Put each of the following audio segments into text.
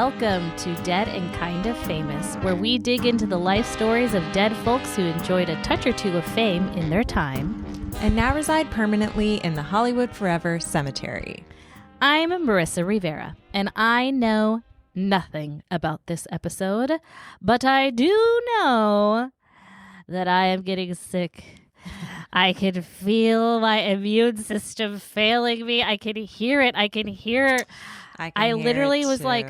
Welcome to Dead and Kind of Famous, where we dig into the life stories of dead folks who enjoyed a touch or two of fame in their time and now reside permanently in the Hollywood Forever Cemetery. I'm Marissa Rivera, and I know nothing about this episode, but I do know that I am getting sick. I can feel my immune system failing me. I can hear it. I literally was like,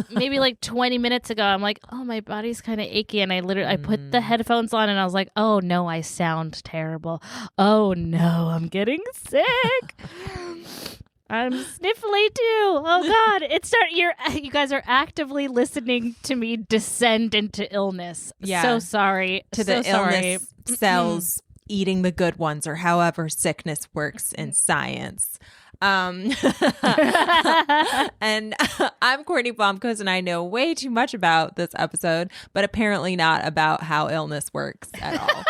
maybe like 20 minutes ago, I'm like, oh, my body's kind of achy. And I put the headphones on and I was like, oh no, I sound terrible. Oh no, I'm getting sick. I'm sniffly too. Oh God, you guys are actively listening to me descend into illness. Yeah. So sorry. Illness cells eating the good ones, or however sickness works in science. And I'm Courtney Blomquist, and I know way too much about this episode, but apparently not about how illness works at all.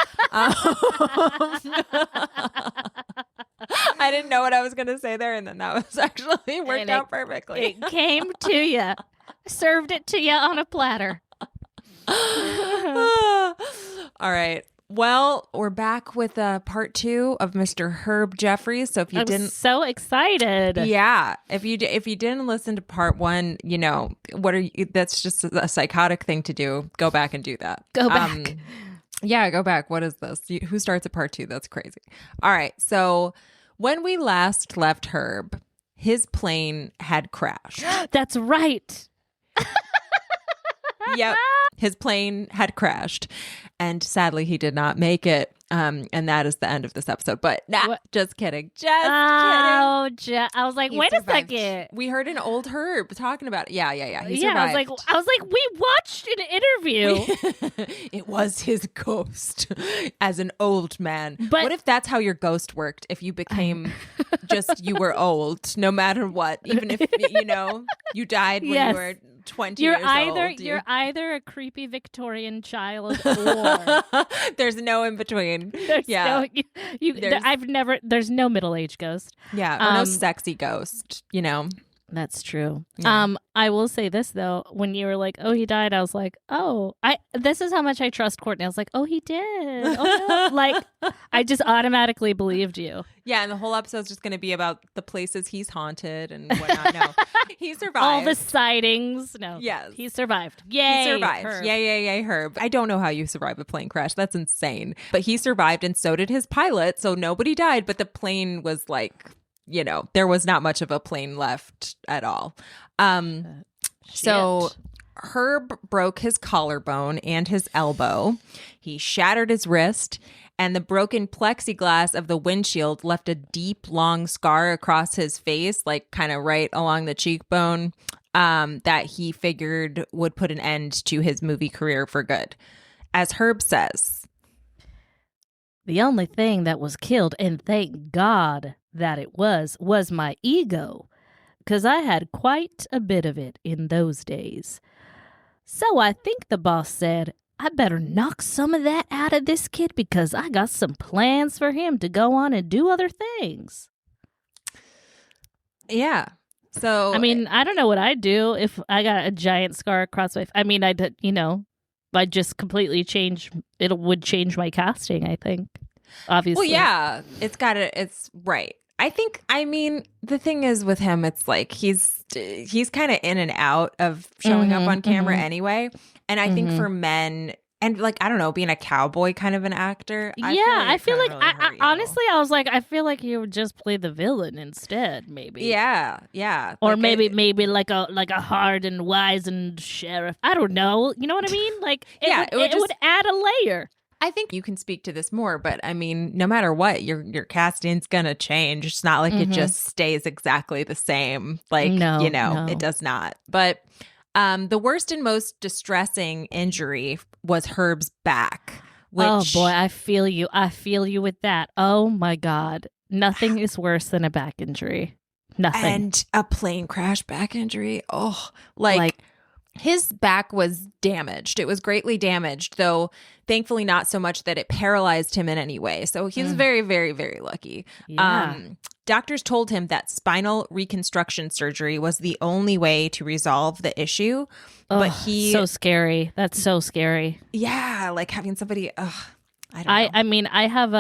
I didn't know what I was going to say there, and then that was actually worked out perfectly. It came to you. Served it to you on a platter. All right. Well, we're back with part 2 of Mr. Herb Jeffries. So if you didn't, so excited. Yeah, if you didn't listen to part 1, you know that's just a psychotic thing to do. Go back and do that. Go back. Yeah, go back. What is this? Who starts at part 2? That's crazy. All right. So when we last left Herb, his plane had crashed. That's right. Yep. His plane had crashed, and sadly he did not make it. And that is the end of this episode. But just kidding. Kidding. I was like, wait survived. a second. We heard an old Herb talking about it. Yeah. He survived. survived. I was like, we watched an interview. It was his ghost as an old man. But what if that's how your ghost worked? If you became you were old, no matter what, even if you died when you were 20 years old. You're either a creepy Victorian child or there's no in between. There's no middle-aged ghost. Yeah, or no sexy ghost, That's true. Yeah. I will say this though, when you were like, "Oh, he died," I was like, "Oh, this is how much I trust Courtney." I was like, "Oh, he did." Oh, no. Like, I just automatically believed you. Yeah, and the whole episode's just going to be about the places he's haunted and whatnot. No, he survived. All the sightings. No, yes, he survived. Yay, he survived. Herb. Yay, Herb. I don't know how you survive a plane crash. That's insane. But he survived, and so did his pilot. So nobody died, but the plane was like, there was not much of a plane left at all. So Herb broke his collarbone and his elbow. He shattered his wrist, and the broken plexiglass of the windshield left a deep, long scar across his face, like kind of right along the cheekbone, that he figured would put an end to his movie career for good. As Herb says, "The only thing that was killed, and thank God that it was my ego, because I had quite a bit of it in those days. So I think the boss said, I better knock some of that out of this kid because I got some plans for him to go on and do other things." Yeah. So, I mean, I don't know what I'd do if I got a giant scar across my face. I mean, I'd just completely would change my casting, I think. Obviously. Well, yeah, it's right. I mean, the thing is with him, it's like he's kind of in and out of showing up on camera anyway. And I think for men, and like, I don't know, being a cowboy kind of an actor. I feel like honestly, I was like, I feel like you would just play the villain instead, maybe. Yeah. Or like maybe like a hard and wizened sheriff. I don't know. You know what I mean? Like, it would add a layer. I think you can speak to this more, but I mean, no matter what, your casting's gonna change. It's not like it just stays exactly the same. Like, no. It does not. But the worst and most distressing injury was Herb's back. Oh boy, I feel you. I feel you with that. Oh my God. Nothing is worse than a back injury. Nothing. And a plane crash back injury. Oh, like his back was damaged. It was greatly damaged, though thankfully not so much that it paralyzed him in any way. So he was very, very, very lucky. Yeah. Doctors told him that spinal reconstruction surgery was the only way to resolve the issue. But so scary. That's so scary. Yeah, like having somebody, I don't know. I mean, I have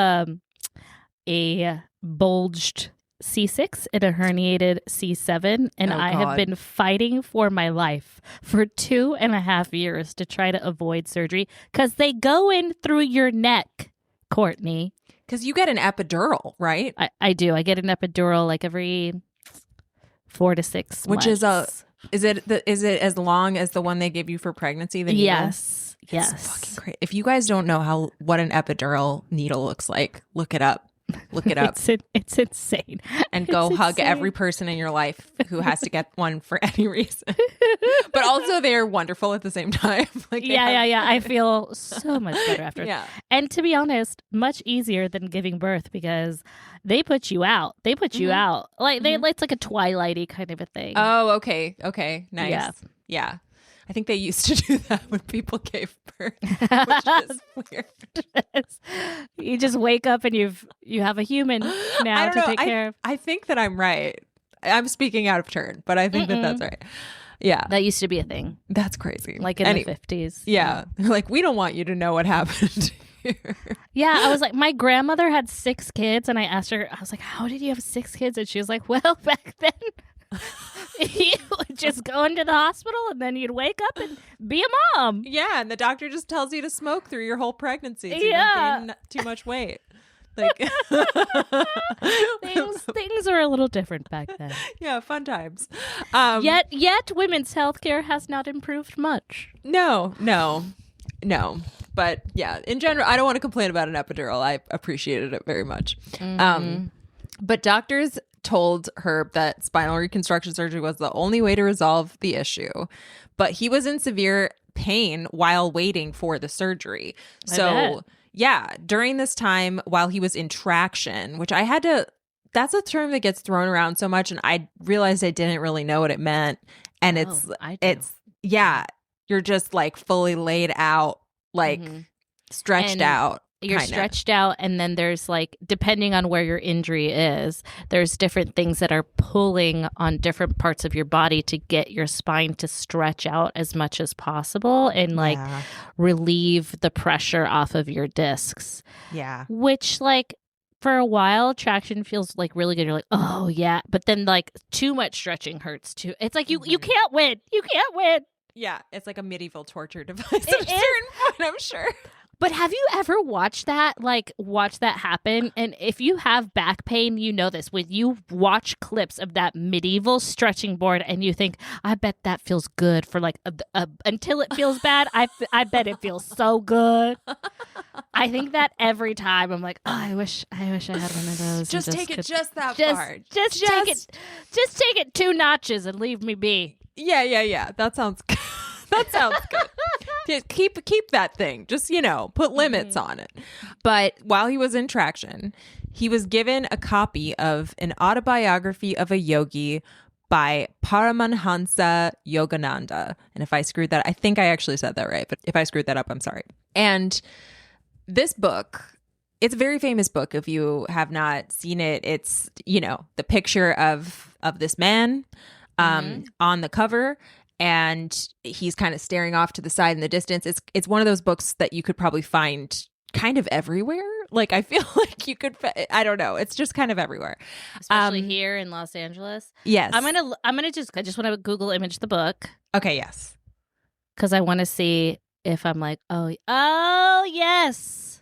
a bulged C6 and a herniated C7, and I have been fighting for my life for 2.5 years to try to avoid surgery because they go in through your neck, Courtney. Because you get an epidural, right? I do. I get an epidural like every 4 to 6 months. Is it as long as the one they give you for pregnancy? The needle? Yes. It's fucking great. If you guys don't know what an epidural needle looks like, look it up. Look it up. It's insane. And go hug every person in your life who has to get one for any reason. But also they're wonderful at the same time. Yeah. I feel so much better after. Yeah. And to be honest, much easier than giving birth because they put you out. You out. Like it's like a Twilighty kind of a thing. Oh, okay. Okay. Nice. Yeah. I think they used to do that when people gave birth, which is weird. You just wake up and you have a human now to take care of. I think that I'm right. I'm speaking out of turn, but I think that's right. Yeah. That used to be a thing. That's crazy. Like in the 50s. Yeah. Like, we don't want you to know what happened here. Yeah. I was like, my grandmother had 6 kids, and I asked her, I was like, how did you have 6 kids? And she was like, well, back then you would just go into the hospital and then you'd wake up and be a mom. Yeah, and the doctor just tells you to smoke through your whole pregnancy so you don't gain too much weight. Like things are a little different back then. Yeah, fun times. Yet women's health care has not improved much. No. But yeah, in general, I don't want to complain about an epidural. I appreciated it very much. But doctors told Herb that spinal reconstruction surgery was the only way to resolve the issue. But he was in severe pain while waiting for the surgery. So, yeah, during this time while he was in traction, which that's a term that gets thrown around so much, and I realized I didn't really know what it meant. And you're just like fully laid out, like stretched out. You're stretched out, and then there's like, depending on where your injury is, there's different things that are pulling on different parts of your body to get your spine to stretch out as much as possible and like relieve the pressure off of your discs. Yeah. Which like for a while, traction feels like really good. You're like, oh yeah. But then like too much stretching hurts too. It's like you can't win. You can't win. Yeah. It's like a medieval torture device at a certain point, I'm sure. But have you ever watched that happen? And if you have back pain, you know this. When you watch clips of that medieval stretching board and you think, I bet that feels good for like until it feels bad. I bet it feels so good. I think that every time. I'm like, oh, I wish I had one of those. Just take it just that far. Just take it 2 notches and leave me be. Yeah. That sounds good. That sounds good. Keep that thing. Just, put limits on it. But while he was in traction, he was given a copy of an autobiography of a yogi by Paramahansa Yogananda. And if I screwed that, I think I actually said that right. But if I screwed that up, I'm sorry. And this book, it's a very famous book. If you have not seen it, it's, the picture of this man on the cover. And he's kind of staring off to the side in the distance. It's one of those books that you could probably find kind of everywhere. Like, I feel like you could, I don't know. It's just kind of everywhere. Especially here in Los Angeles. Yes. I just want to Google image the book. Okay, yes. Because I want to see if I'm like, oh, yes.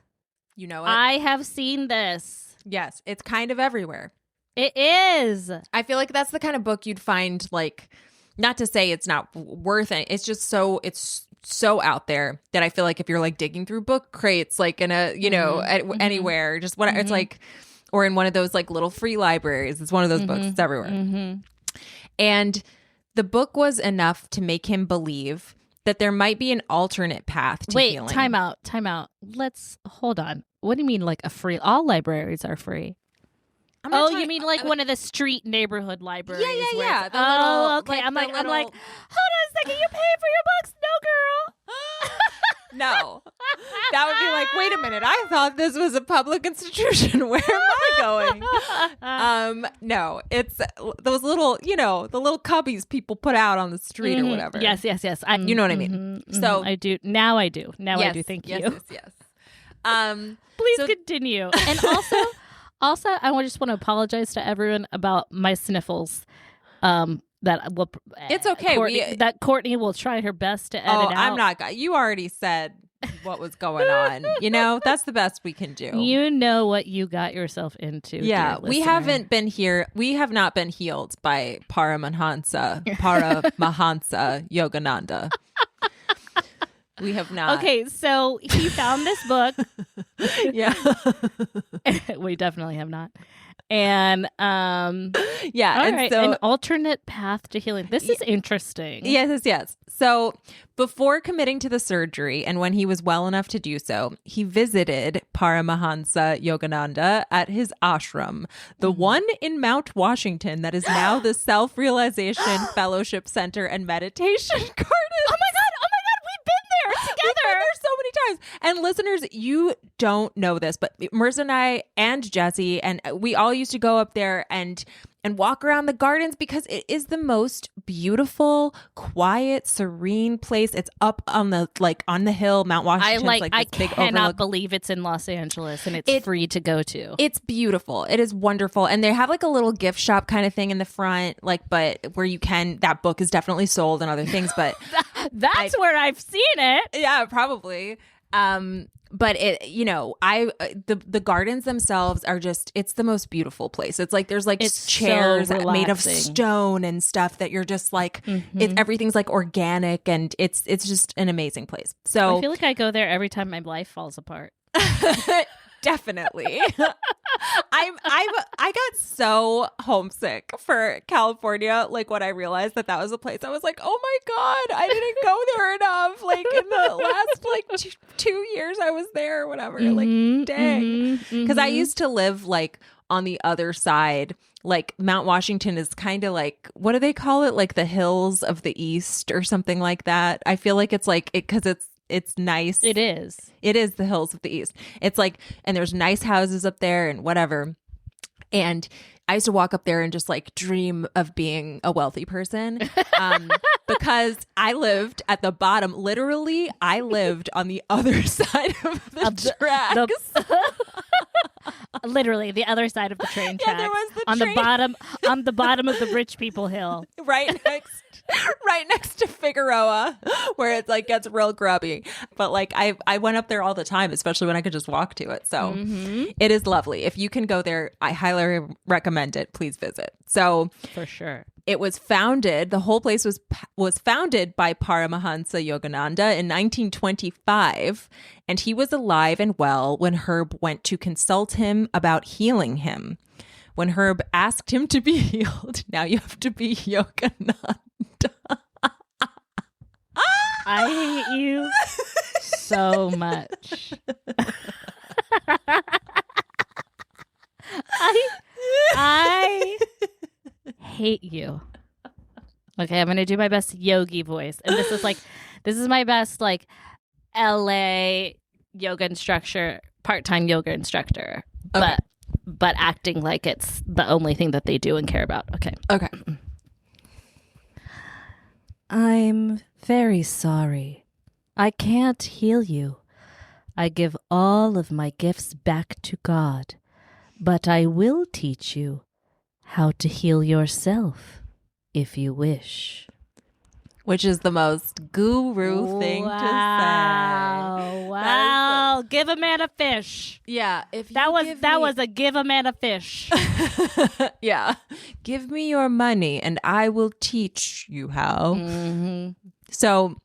You know it? I have seen this. Yes, it's kind of everywhere. It is. I feel like that's the kind of book you'd find, like, not to say it's not worth it. It's just it's so out there that I feel like if you're like digging through book crates, like in a, anywhere, just what it's like, or in one of those like little free libraries, it's one of those books. It's everywhere. And the book was enough to make him believe that there might be an alternate path to healing. Wait, time out. Let's hold on. What do you mean like a free? All libraries are free. You mean like one of the street neighborhood libraries? Yeah. Okay. Like I'm like, hold on a second. You pay for your books? No, girl. No. That would be like, wait a minute, I thought this was a public institution. Where am I going? No, it's those little, the little cubbies people put out on the street or whatever. Yes. You know what I mean? So I do. Now I do. I do. Thank you. Yes. Please continue. And also, I just want to apologize to everyone about my sniffles. That will. It's okay. That Courtney will try her best to edit out. I'm not. You already said what was going on. That's the best we can do. You know what you got yourself into. Yeah, we haven't been here. We have not been healed by Paramahansa Yogananda. We have not. Okay, so he found this book. Yeah. We definitely have not. And yeah, all and right, so an alternate path to healing. This is interesting. Yes. So before committing to the surgery, and when he was well enough to do so, he visited Paramahansa Yogananda at his ashram, the one in Mount Washington that is now the Self-Realization Fellowship Center and Meditation Garden. Oh my God, we've been there together. We've been there so many times. And listeners, you don't know this, but Marissa and I and Jesse, and we all used to go up there and walk around the gardens because it is the most beautiful, quiet, serene place. It's up on the hill, Mount Washington. I cannot believe it's in Los Angeles and it's free to go to. It's beautiful. It is wonderful. And they have like a little gift shop kind of thing in the front, but where you can, that book is definitely sold and other things, but that's where I've seen it. Yeah, probably. But the gardens themselves are just, it's the most beautiful place. It's like, there's it's chairs so made of stone and stuff that you're just like, everything's like organic, and it's just an amazing place. So I feel like I go there every time my life falls apart. Definitely. I got so homesick for California. Like when I realized that was a place, I was like, oh my God, I didn't go there enough. Like in the last 2 years I was there or whatever. Like, dang. Because I used to live like on the other side. Like Mount Washington is kind of like, what do they call it? Like the hills of the East or something like that. I feel like it's like it because it's nice. It is the hills of the East. It's like, and there's nice houses up there and whatever. And I used to walk up there and just like dream of being a wealthy person because I lived at the bottom. Literally, I lived on the other side of the tracks. Literally, the other side of the train tracks. Yeah, there was the on train. the bottom of the rich people hill. Right next to Figueroa, where it like gets real grubby. But like I went up there all the time, especially when I could just walk to it. So it is lovely. If you can go there, I highly recommend it. Please visit. So for sure. It was founded, the whole place was founded by Paramahansa Yogananda in 1925, and he was alive and well when Herb went to consult him about healing him. When Herb asked him to be healed, now you have to be Yogananda. I hate you so much. I hate you. Okay, I'm gonna do my best Yogi voice, and this is my best like LA yoga instructor, part-time yoga instructor, okay. but acting like it's the only thing that they do and care about. Okay. I'm very sorry. I can't heal you. I give all of my gifts back to God, but I will teach you how to heal yourself if you wish. Which is the most guru thing to say. Wow. Give a man a fish. Yeah. That was a give a man a fish. Yeah. Give me your money and I will teach you how. Mm-hmm. So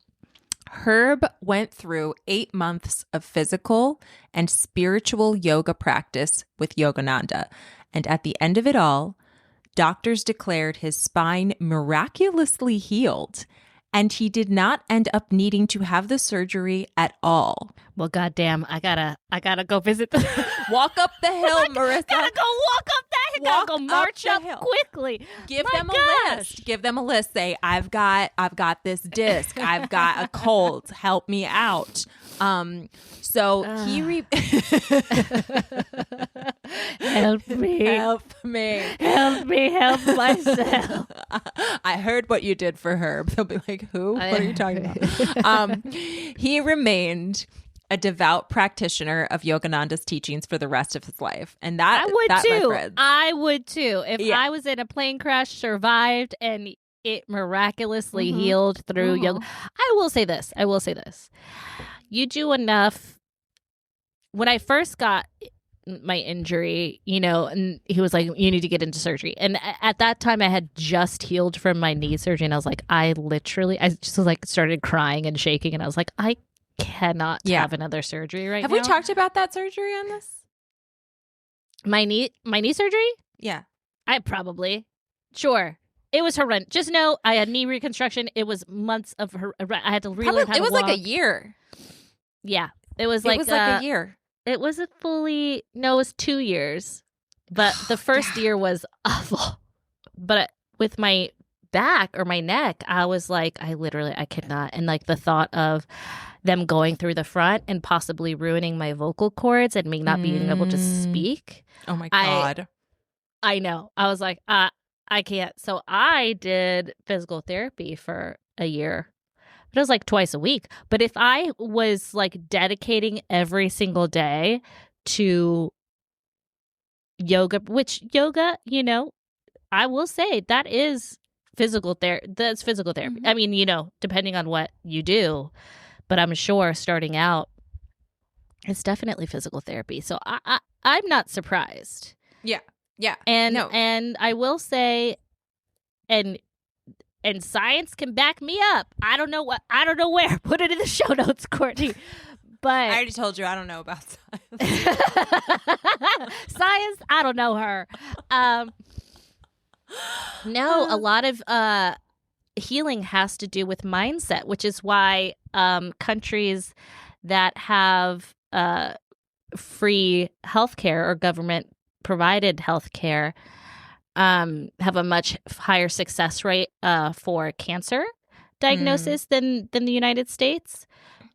Herb went through 8 months of physical and spiritual yoga practice with Yogananda. And at the end of it all, doctors declared his spine miraculously healed, and he did not end up needing to have the surgery at all. Well, goddamn, I gotta go visit Walk up the hill, Marissa. Gotta go walk up that hill. Gotta go march up quickly. Give them a list. Give them a list. Say, I've got this disc. I've got a cold. Help me out. So he Help me. help me. Help me help myself. I heard what you did for Herb. They'll be like, who? What are you talking about? He remained a devout practitioner of Yogananda's teachings for the rest of his life. And that I would my too. friends, I would too. If Yeah. I was in a plane crash, survived, and it miraculously healed through yoga. I will say this. You do enough. When I first got my injury, and he was like, you need to get into surgery. And at that time I had just healed from my knee surgery. And I was like, I just like started crying and shaking. And I was like, I cannot have another surgery right Have now. we talked about that surgery on this? My knee surgery? Yeah. Sure. It was horrendous. Just know I had knee reconstruction. It was months of I had to relearn how to walk. It was like a year. Yeah. It was like a year. It was it was 2 years. But the first year was awful. But with my back or my neck, I was like, I could not. And like the thought of them going through the front and possibly ruining my vocal cords and me not being able to speak. Oh my God. I know. I was like, I can't. So I did physical therapy for a year. It was like twice a week. But if I was like dedicating every single day to yoga, which yoga, I will say that is physical therapy. That's physical therapy. I mean, depending on what you do. But I'm sure starting out, it's definitely physical therapy. So I'm not surprised. Yeah. Yeah. And I will say, and science can back me up. I don't know where. Put it in the show notes, Courtney. But I already told you I don't know about science. Science, I don't know her. No, a lot of healing has to do with mindset, which is why countries that have free healthcare or government provided healthcare have a much higher success rate for cancer diagnosis than the United States,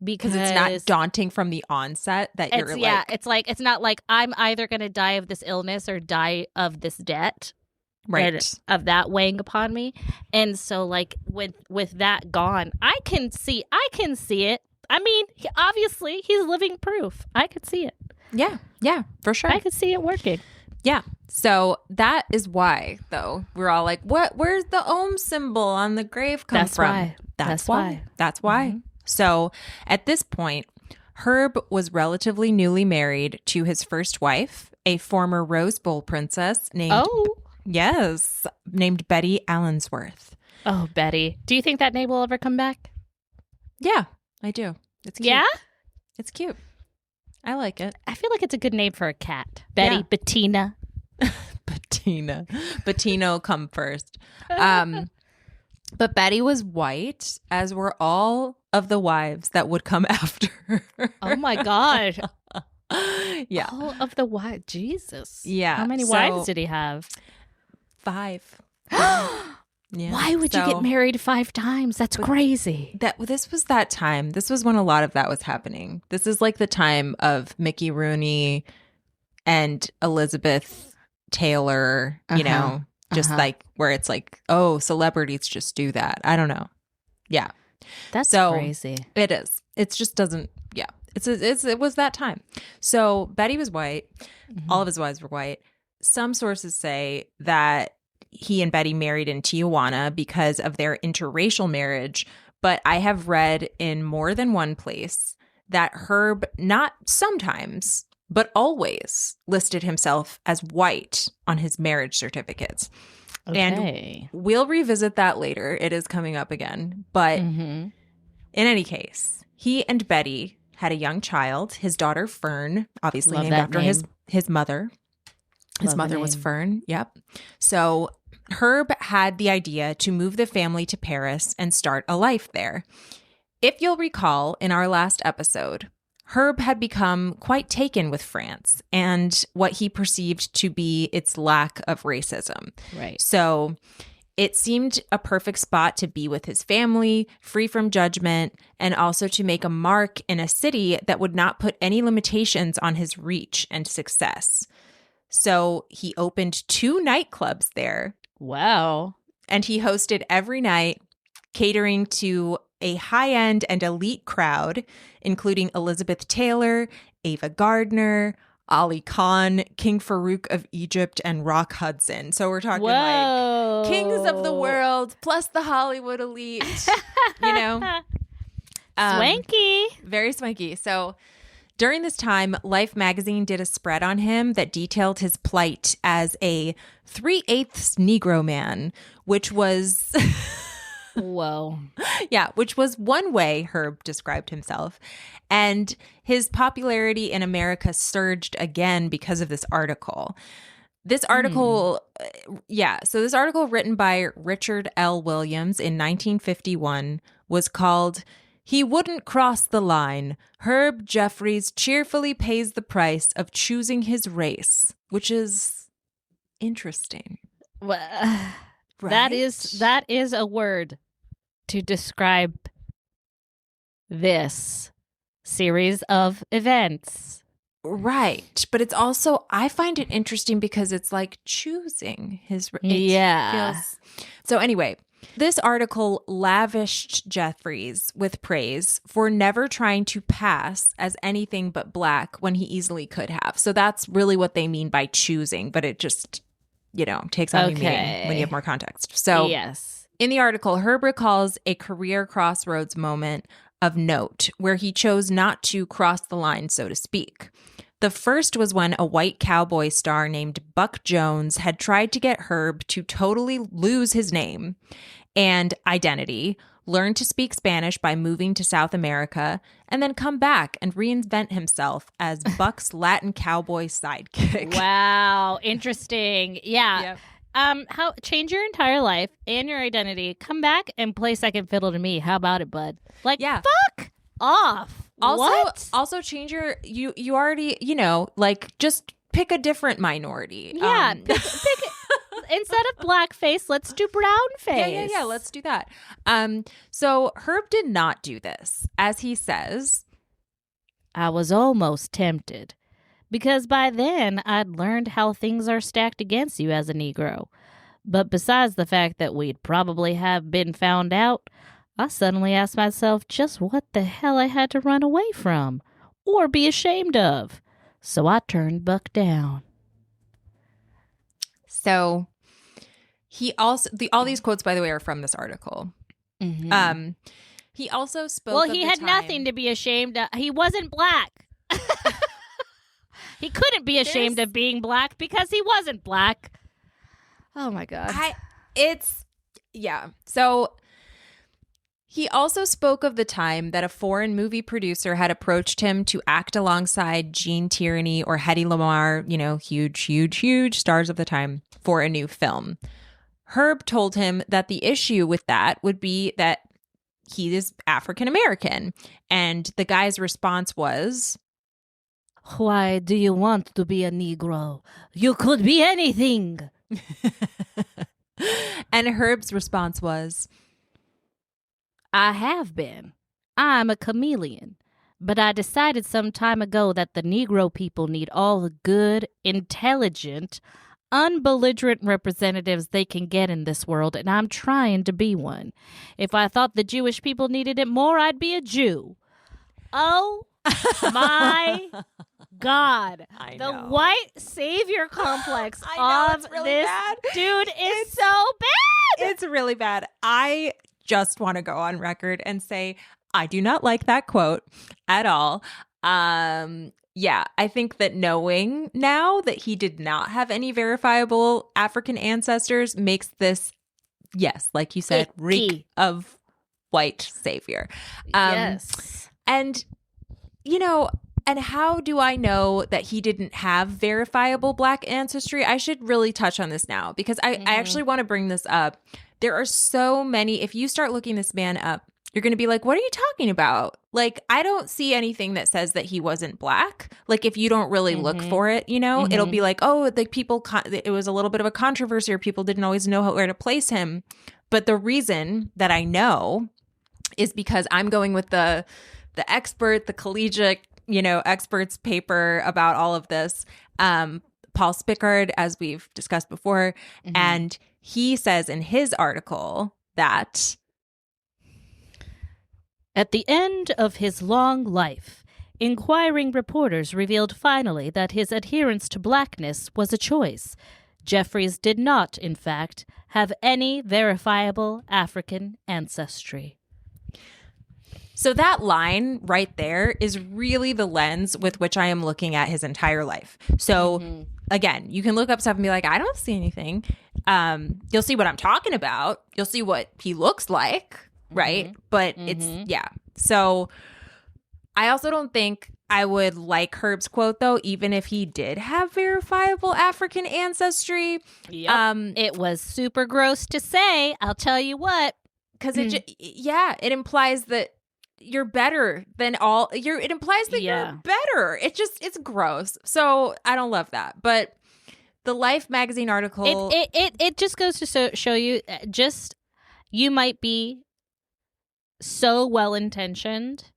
because it's not daunting from the onset that you're it's not like I'm either going to die of this illness or die of this debt, right, of that weighing upon me. And so like with that gone, I can see it. I mean, obviously he's living proof. I could see it. Yeah, for sure. I could see it working. Yeah. So that is why, though, we're all like, where's the Om symbol on the grave come from? That's why. Mm-hmm. So at this point, Herb was relatively newly married to his first wife, a former Rose Bowl princess named Betty Allensworth. Oh, Betty. Do you think that name will ever come back? Yeah, I do. It's cute. Yeah? It's cute. I like it. I feel like it's a good name for a cat. Betty, Bettina. Bettina will come first. But Betty was white, as were all of the wives that would come after her. Oh my God. Yeah. All of the wives. Jesus. Yeah. How many wives did he have? 5. Yeah. Why would you get married 5 times? That's crazy. This was that time. This was when a lot of that was happening. This is like the time of Mickey Rooney and Elizabeth Taylor, just like where it's like, oh, celebrities just do that. I don't know. Yeah. That's crazy. It is. It just doesn't. Yeah. It was that time. So Betty was white. Mm-hmm. All of his wives were white. Some sources say that he and Betty married in Tijuana because of their interracial marriage. But I have read in more than one place that Herb not sometimes, but always listed himself as white on his marriage certificates. Okay. And we'll revisit that later. It is coming up again. But in any case, he and Betty had a young child, his daughter Fern, obviously named after his mother. His mother was Fern. Yep. So Herb had the idea to move the family to Paris and start a life there. If you'll recall, in our last episode, Herb had become quite taken with France and what he perceived to be its lack of racism. Right. So It seemed a perfect spot to be with his family, free from judgment, and also to make a mark in a city that would not put any limitations on his reach and success. So he opened 2 nightclubs there. Wow. And he hosted every night, catering to a high-end and elite crowd, including Elizabeth Taylor, Ava Gardner, Ali Khan, King Farouk of Egypt, and Rock Hudson. So we're talking like kings of the world plus the Hollywood elite, you know? Swanky. Very swanky. So during this time, Life magazine did a spread on him that detailed his plight as a 3/8 Negro man, which was... Whoa. Yeah, which was one way Herb described himself. And his popularity in America surged again because of this article. This article, so this article written by Richard L. Williams in 1951 was called "He Wouldn't Cross the Line. Herb Jeffries cheerfully pays the price of choosing his race," which is interesting. Well, Right? that is a word to describe this series of events. Right. But it's also, I find it interesting because it's like choosing his. So anyway, this article lavished Jeffries with praise for never trying to pass as anything but black when he easily could have. So that's really what they mean by choosing, but it just, takes on new meaning when you have more context. So yes. In the article, Herb recalls a career crossroads moment of note where he chose not to cross the line, so to speak. The first was when a white cowboy star named Buck Jones had tried to get Herb to totally lose his name and identity, learn to speak Spanish by moving to South America, and then come back and reinvent himself as Buck's Latin cowboy sidekick. Wow, interesting. Yeah. Yep. How change your entire life and your identity, come back and play second fiddle to me. How about it, bud? Like, fuck off. Also change your you already, just pick a different minority. Yeah. Pick instead of blackface, let's do brown face. Yeah, let's do that. So Herb did not do this. As he says, I was almost tempted, because by then I'd learned how things are stacked against you as a Negro. But besides the fact that we'd probably have been found out, I suddenly asked myself just what the hell I had to run away from or be ashamed of. So I turned Buck down. So he also, all these quotes, by the way, are from this article. Mm-hmm. He also spoke Well, he had nothing to be ashamed of. He wasn't black. He couldn't be ashamed of being black because he wasn't black. Oh, my God. So he also spoke of the time that a foreign movie producer had approached him to act alongside Gene Tierney or Hedy Lamarr, huge stars of the time, for a new film. Herb told him that the issue with that would be that he is African American. And the guy's response was, "Why do you want to be a Negro? You could be anything." And Herb's response was, "I have been. I'm a chameleon. But I decided some time ago that the Negro people need all the good, intelligent, unbelligerent representatives they can get in this world, and I'm trying to be one. If I thought the Jewish people needed it more, I'd be a Jew." Oh my God. I the know. white savior complex I know, of really this bad. dude is so bad. It's really bad. I just want to go on record and say I do not like that quote at all. I think that knowing now that he did not have any verifiable African ancestors makes this, yes, like you said, reek of white savior. Yes. And, and how do I know that he didn't have verifiable black ancestry? I should really touch on this now because I actually want to bring this up. There are so many, if you start looking this man up, you're going to be like, what are you talking about? Like, I don't see anything that says that he wasn't black. Like, if you don't really look for it, you know, it'll be like, oh, the people, it was a little bit of a controversy, or people didn't always know where to place him. But the reason that I know is because I'm going with the expert, the collegiate, you know, experts paper about all of this. Paul Spickard, as we've discussed before, and he says in his article that at the end of his long life, inquiring reporters revealed finally that his adherence to blackness was a choice. Jeffries did not, in fact, have any verifiable African ancestry. So that line right there is really the lens with which I am looking at his entire life. So again, you can look up stuff and be like, I don't see anything. You'll see what I'm talking about. You'll see what he looks like, right? But it's, yeah. So I also don't think I would like Herb's quote, though, even if he did have verifiable African ancestry. Yep. It was super gross to say, I'll tell you what. Because it implies that you're better than all. It implies that you're better. It's gross. So I don't love that. But the Life magazine article, it just goes to show you, just you might be so well intentioned,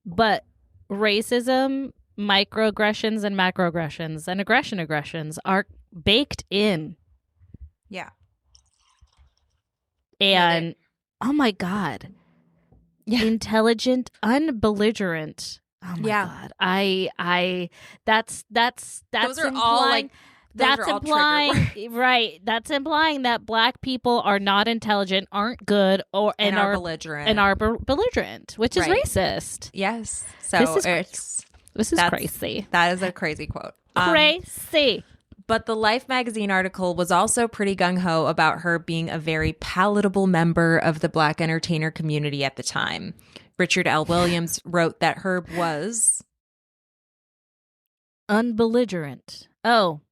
but racism, microaggressions, and macroaggressions and aggressions are baked in. Yeah. And oh my God. Yeah. Intelligent, unbelligerent. Oh my God. That's those are implying, all like that's implying right. That's implying that black people are not intelligent, aren't good, and are belligerent, which is racist. Yes. So this is crazy. That is a crazy quote. Crazy. But the Life magazine article was also pretty gung-ho about her being a very palatable member of the black entertainer community at the time. Richard L. Williams wrote that Herb was unbelligerent. Oh.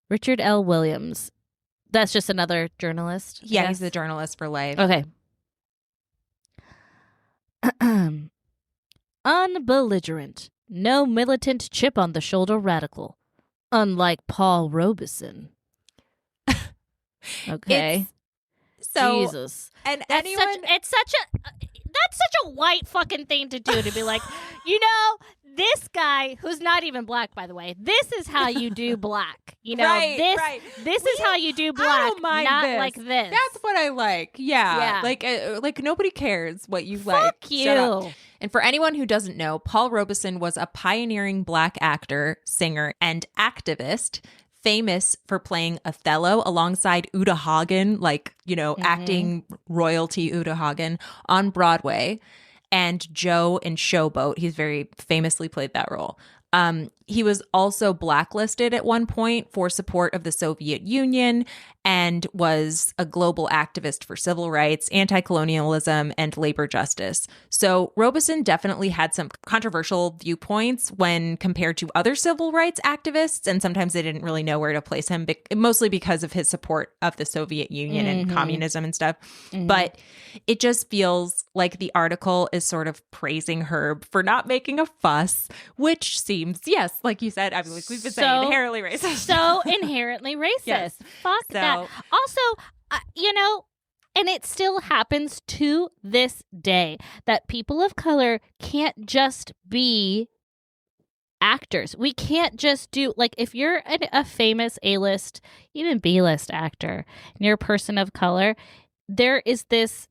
Richard L. Williams. That's just another journalist? Yeah, he's the journalist for Life. Okay. Unbelligerent. No militant chip on the shoulder radical. Unlike Paul Robeson. Okay. Jesus. And that's such a white fucking thing to do, to be like, you know, this guy who's not even black, by the way, this is how you do black. You know, this is how you do black. I don't mind not this. Like this. That's what I like. Yeah. Like nobody cares what you like. Fuck you. And for anyone who doesn't know, Paul Robeson was a pioneering black actor, singer, and activist, famous for playing Othello alongside Uta Hagen, like, you know, acting royalty Uta Hagen on Broadway, and Joe in Showboat. He's very famously played that role. He was also blacklisted at one point for support of the Soviet Union and was a global activist for civil rights, anti-colonialism, and labor justice. So Robeson definitely had some controversial viewpoints when compared to other civil rights activists, and sometimes they didn't really know where to place him, mostly because of his support of the Soviet Union and communism and stuff. But it just feels like the article is sort of praising Herb for not making a fuss, which seems, yes, like you said, I mean, like we've been saying, inherently racist. So inherently racist. Yes. Fuck that. Also, you know, and it still happens to this day that people of color can't just be actors. We can't just do, like, if you're a famous A-list, even B-list actor, and you're a person of color, there is this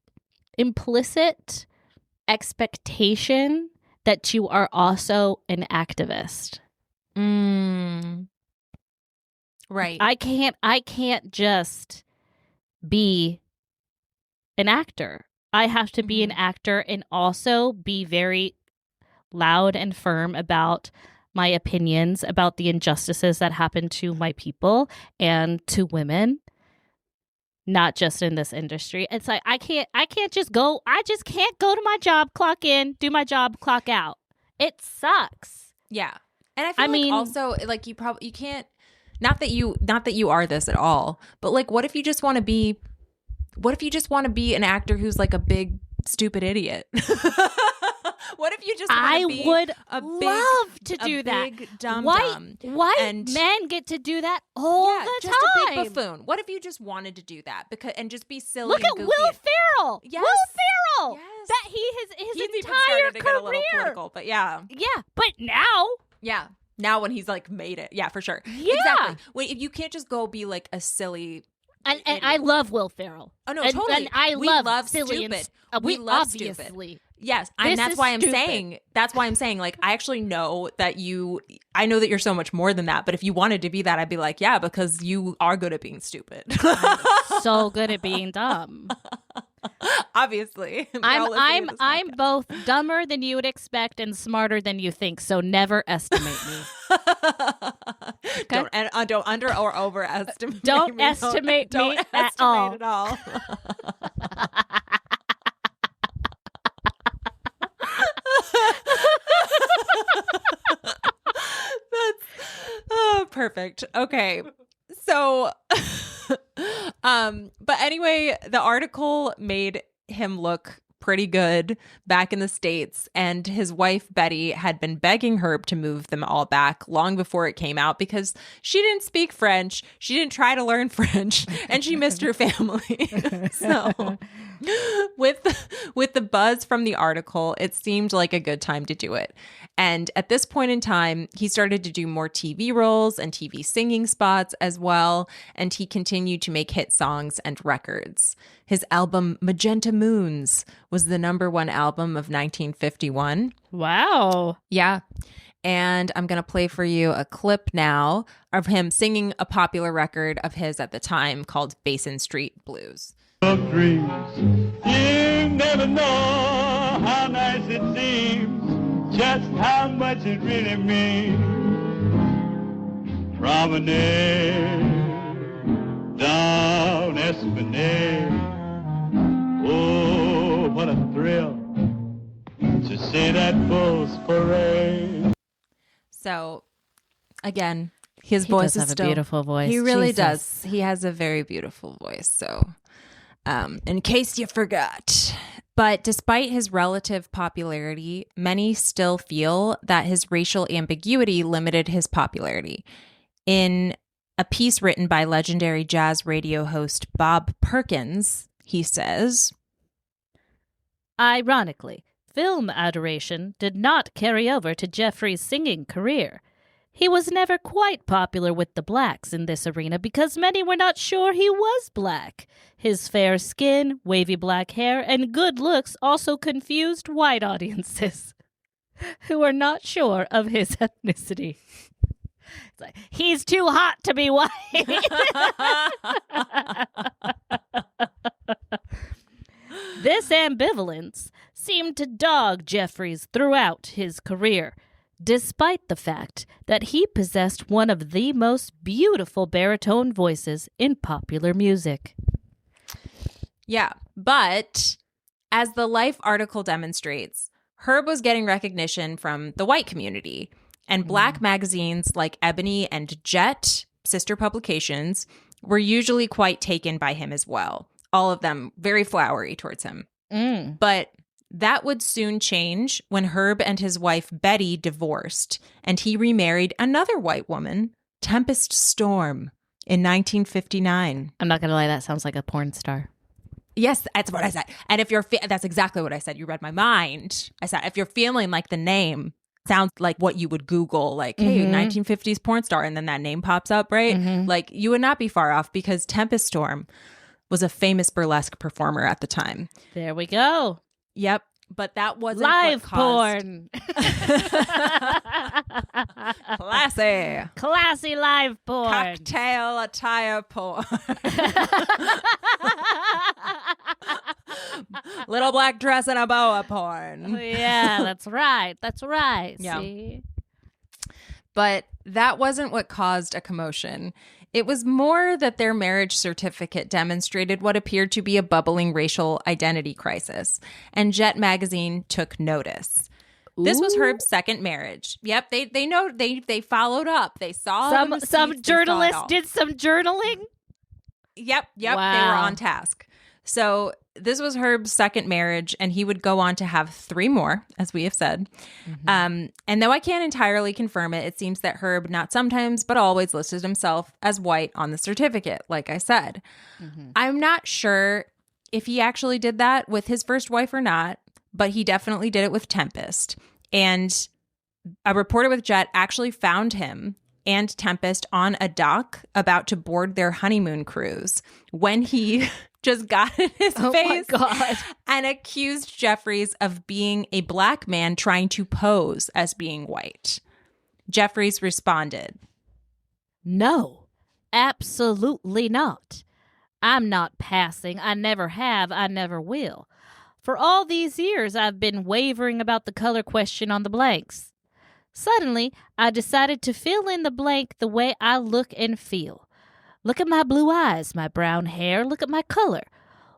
implicit expectation that you are also an activist. Right. I can't just be an actor. I have to be an actor and also be very loud and firm about my opinions about the injustices that happen to my people and to women, not just in this industry. It's like I just can't go to my job, clock in, do my job, clock out. It sucks. Yeah. And I mean, also, like, you can't, not that you are this at all, but like, what if you just want to be What if you just want to be an actor who's like a big, stupid idiot? What if you just want to be would a big, love to do that. big dum-dum? White men get to do that all the just time. a big buffoon. What if you just wanted to do that and just be silly? Look and at goofy Will Ferrell. Yes. Will Ferrell. Yes. That his He's even entire started to career. get a little political, but yeah, but now. yeah. Now when he's like made it, yeah, for sure. Yeah. Exactly. Wait, if you can't just go be like a silly. And I love Will Ferrell. Oh no, and, totally. And I love silly stupid. And we love obviously. stupid. Yes, and that's why I'm saying. That's why I'm saying. Like, I actually know that you. I know that you're so much more than that. But if you wanted to be that, I'd be like, yeah, because you are good at being stupid. I'm so good at being dumb. Obviously, I'm both dumber than you would expect and smarter than you think. So never estimate me. Okay? Don't under or overestimate. Don't me. estimate Don't me estimate at all. at all. That's perfect. Okay. So but anyway, the article made him look pretty good back in the States, and his wife Betty had been begging Herb to move them all back long before it came out because she didn't speak French, she didn't try to learn French, and she missed her family. So with the buzz from the article, it seemed like a good time to do it. And at this point in time, he started to do more TV roles and TV singing spots as well, and he continued to make hit songs and records. His album Magenta Moons was the #1 album of 1951. Wow. Yeah. And I'm going to play for you a clip now of him singing a popular record of his at the time called Basin Street Blues. Of dreams, you never know how nice it seems, just how much it really means. Promenade, down Esplanade, oh, what a thrill to see that bull's parade. So, again, his voice is have still a beautiful voice. He really Jesus. does. He has a very beautiful voice. So, in case you forgot. But despite his relative popularity, many still feel that his racial ambiguity limited his popularity. In a piece written by legendary jazz radio host Bob Perkins, he says, Ironically, film adoration did not carry over to Jeffries' singing career. He was never quite popular with the blacks in this arena because many were not sure he was black. His fair skin, wavy black hair, and good looks also confused white audiences who were not sure of his ethnicity. It's like, he's too hot to be white. This ambivalence seemed to dog Jeffries throughout his career, despite the fact that he possessed one of the most beautiful baritone voices in popular music. yeah, but as the Life article demonstrates, Herb was getting recognition from the white community, and black magazines like Ebony and Jet, sister publications, were usually quite taken by him as well. All of them very flowery towards him. But that would soon change when Herb and his wife Betty divorced, and he remarried another white woman, Tempest Storm, in 1959. I'm not going to lie, that sounds like a porn star. Yes, that's what I said. And if you're, that's exactly what I said. You read my mind. I said, if you're feeling like the name sounds like what you would Google, like, hey, 1950s porn star, and then that name pops up, right? Like, you would not be far off because Tempest Storm was a famous burlesque performer at the time. There we go. Yep. But that wasn't Live what caused... porn. Classy. Classy live porn. Cocktail attire porn. Little black dress and a boa porn. Yeah, that's right. That's right. Yeah. See? But that wasn't what caused a commotion. It was more that their marriage certificate demonstrated what appeared to be a bubbling racial identity crisis, and Jet magazine took notice. This was Herb's second marriage. Yep, they know they followed up. They saw the some receipts, journalist did some journaling. Yep, Wow. they were on task. So this was Herb's second marriage, and he would go on to have 3 more, as we have said. And though I can't entirely confirm it, it seems that Herb not sometimes, but always listed himself as white on the certificate, like I said. I'm not sure if he actually did that with his first wife or not, but he definitely did it with Tempest. And a reporter with Jet actually found him and Tempest on a dock about to board their honeymoon cruise when he just got in his face and accused Jeffries of being a black man trying to pose as being white. Jeffries responded, "No, absolutely not. I'm not passing. I never have. I never will. For all these years, I've been wavering about the color question on the blanks. Suddenly, I decided to fill in the blank the way I look and feel. Look at my blue eyes, my brown hair. Look at my color.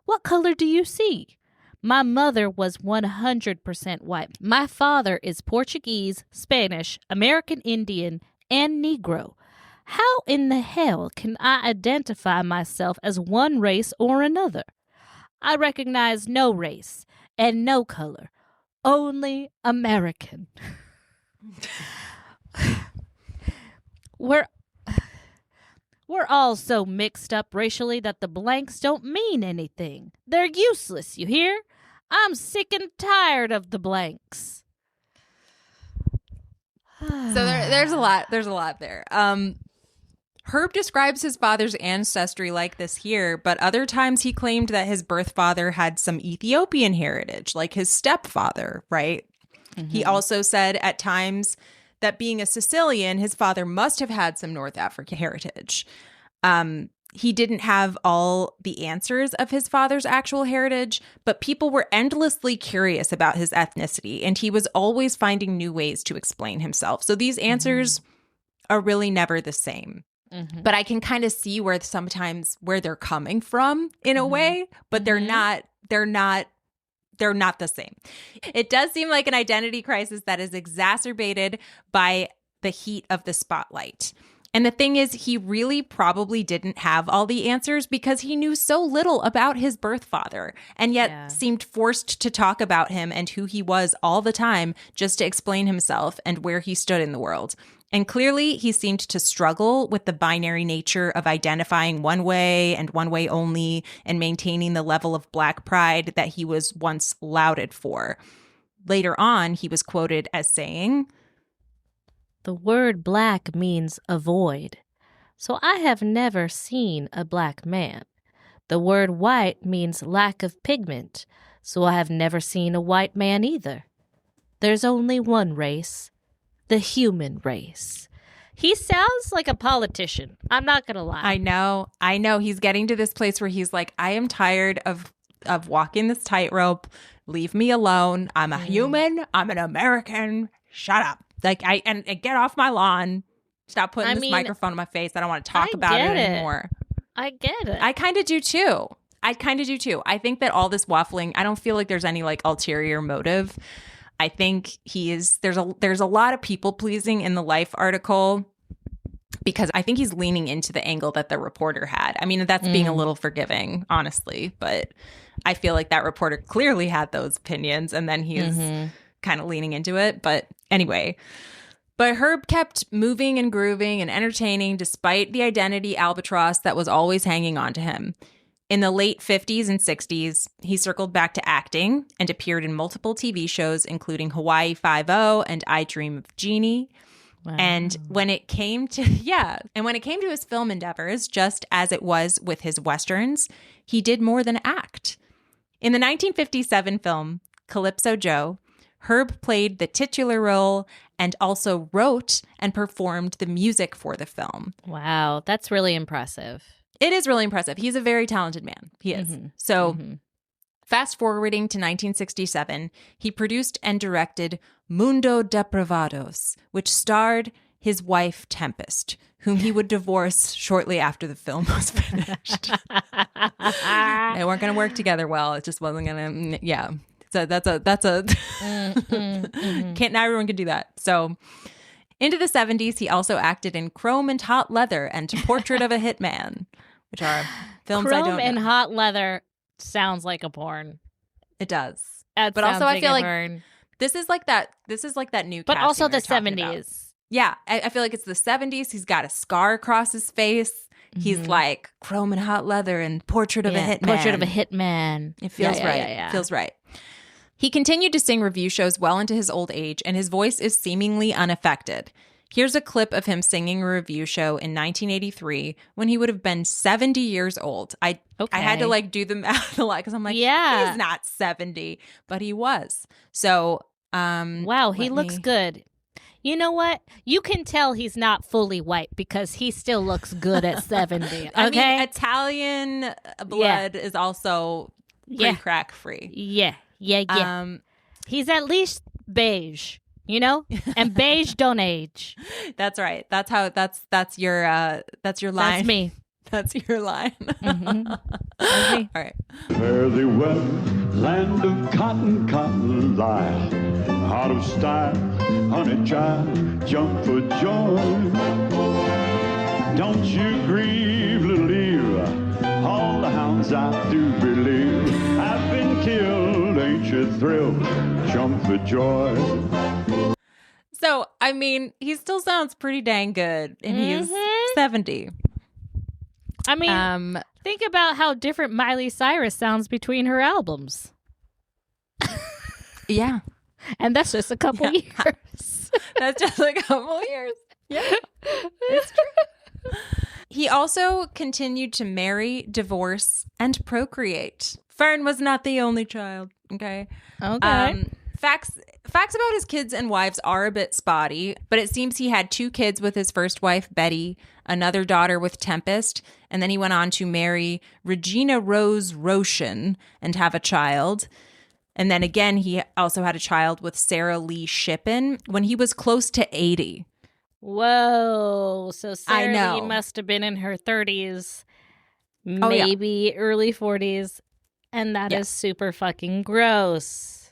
What color do you see? My mother was 100% white. My father is Portuguese, Spanish, American Indian, and Negro. How in the hell can I identify myself as one race or another? I recognize no race and no color, only American." We're all so mixed up racially that the blanks don't mean anything. They're useless, you hear? I'm sick and tired of the blanks. So there's a lot there. Herb describes his father's ancestry like this here, but other times he claimed that his birth father had some Ethiopian heritage, like his stepfather, right? He also said at times that being a Sicilian, his father must have had some North African heritage. He didn't have all the answers of his father's actual heritage, but people were endlessly curious about his ethnicity, and he was always finding new ways to explain himself. So these answers are really never the same. But I can kind of see where sometimes where they're coming from in a way, but they're not the same. It does seem like an identity crisis that is exacerbated by the heat of the spotlight. And the thing is, he really probably didn't have all the answers because he knew so little about his birth father and yet seemed forced to talk about him and who he was all the time just to explain himself and where he stood in the world. And clearly, he seemed to struggle with the binary nature of identifying one way and one way only and maintaining the level of Black pride that he was once lauded for. Later on, he was quoted as saying, "The word black means avoid, so I have never seen a black man. The word white means lack of pigment, so I have never seen a white man either. There's only one race. The human race." He sounds like a politician. I'm not going to lie. I know. He's getting to this place where he's like, I am tired of walking this tightrope. Leave me alone. I'm a human. I'm an American. Shut up. Like, and get off my lawn. Stop putting this microphone in my face. I don't want to talk about it anymore. I get it. I kind of do too. I think that all this waffling, I don't feel like there's any like ulterior motive. I think there's a lot of people pleasing in the Life article because I think he's leaning into the angle that the reporter had. I mean, that's being a little forgiving, honestly, but I feel like that reporter clearly had those opinions and then he's kind of leaning into it. But anyway, Herb kept moving and grooving and entertaining despite the identity albatross that was always hanging on to him. In the late 50s and 60s, he circled back to acting and appeared in multiple TV shows, including Hawaii Five-0 and I Dream of Jeannie. Wow. And when it came to his film endeavors, just as it was with his Westerns, he did more than act. In the 1957 film Calypso Joe, Herb played the titular role and also wrote and performed the music for the film. Wow, that's really impressive. It is really impressive. He's a very talented man. He is. So fast forwarding to 1967, he produced and directed Mundo Depravados, which starred his wife Tempest, whom he would divorce shortly after the film was finished. They weren't going to work together well. It just wasn't going to, yeah. So that's a can't, not everyone can do that. So into the 70s, he also acted in Chrome and Hot Leather and Portrait of a Hitman, which are films I don't know. Chrome and Hot Leather sounds like a porn. It does. That But also, sounds I feel a like porn. This is like that new But casting also we were the talking about. 70s. Yeah, I feel like it's the 70s. He's got a scar across his face. He's like chrome and hot leather and portrait of a hitman. Portrait of a hitman. It feels right. Yeah. Feels right. He continued to sing review shows well into his old age, and his voice is seemingly unaffected. Here's a clip of him singing a review show in 1983 when he would have been 70 years old. I had to like do the math a lot because I'm like, he's not 70, but he was. So, wow, he looks good. You know what? You can tell he's not fully white because he still looks good at 70. Okay? I mean, Italian blood is also pre-crack free. Yeah. He's at least beige, you know? And beige don't age. That's right. That's your line. That's me. That's your line. Mm-hmm. All right. Fare thee well, land of cotton lion, heart of style, honey child, jump for joy. Don't you grieve, little Eve, all the hounds I do believe have been killed, ain't you thrilled, jump for joy. So, I mean, he still sounds pretty dang good, and he's 70. I mean, think about how different Miley Cyrus sounds between her albums. Yeah. And that's just a couple years. That's just a couple years. Yeah. It's true. He also continued to marry, divorce, and procreate. Fern was not the only child. Okay. Facts about his kids and wives are a bit spotty, but it seems he had 2 kids with his first wife, Betty, another daughter with Tempest, and then he went on to marry Regina Rose Roshan and have a child. And then again, he also had a child with Sarah Lee Shippen when he was close to 80. Whoa. So Sarah Lee must have been in her 30s, maybe early 40s, and that is super fucking gross.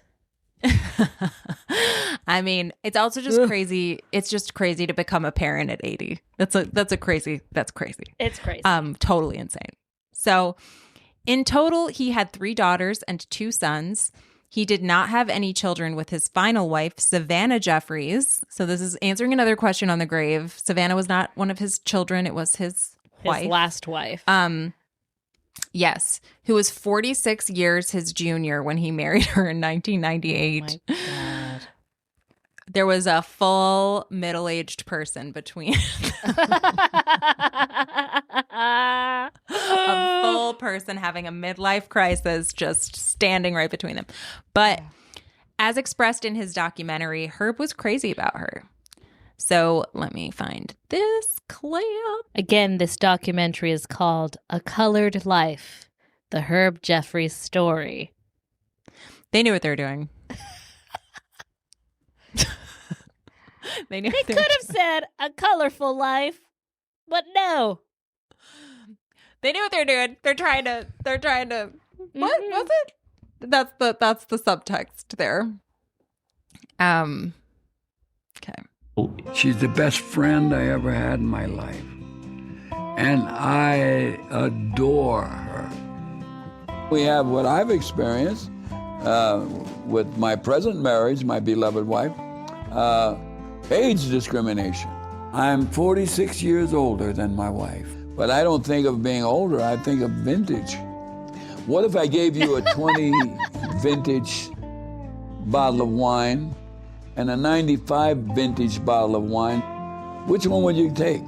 I mean, it's also just crazy. It's just crazy to become a parent at 80. That's crazy. It's crazy. Totally insane. So in total, he had 3 daughters and 2 sons. He did not have any children with his final wife, Savannah Jeffries. So this is answering another question on the grave. Savannah was not one of his children. It was his wife. His last wife. Yes, who was 46 years his junior when he married her in 1998. Oh my God. There was a full middle-aged person between a full person having a midlife crisis just standing right between them. But as expressed in his documentary, Herb was crazy about her. So let me find this clip. Again, this documentary is called A Colored Life, the Herb Jeffries story. They knew what they were doing. They could have said A Colorful Life, but no. They knew what they're doing. They're trying to what was it? That's the subtext there. Okay. She's the best friend I ever had in my life. And I adore her. We have what I've experienced with my present marriage, my beloved wife, age discrimination. I'm 46 years older than my wife, but I don't think of being older, I think of vintage. What if I gave you a 20 vintage bottle of wine and a 95 vintage bottle of wine? Which one would you take?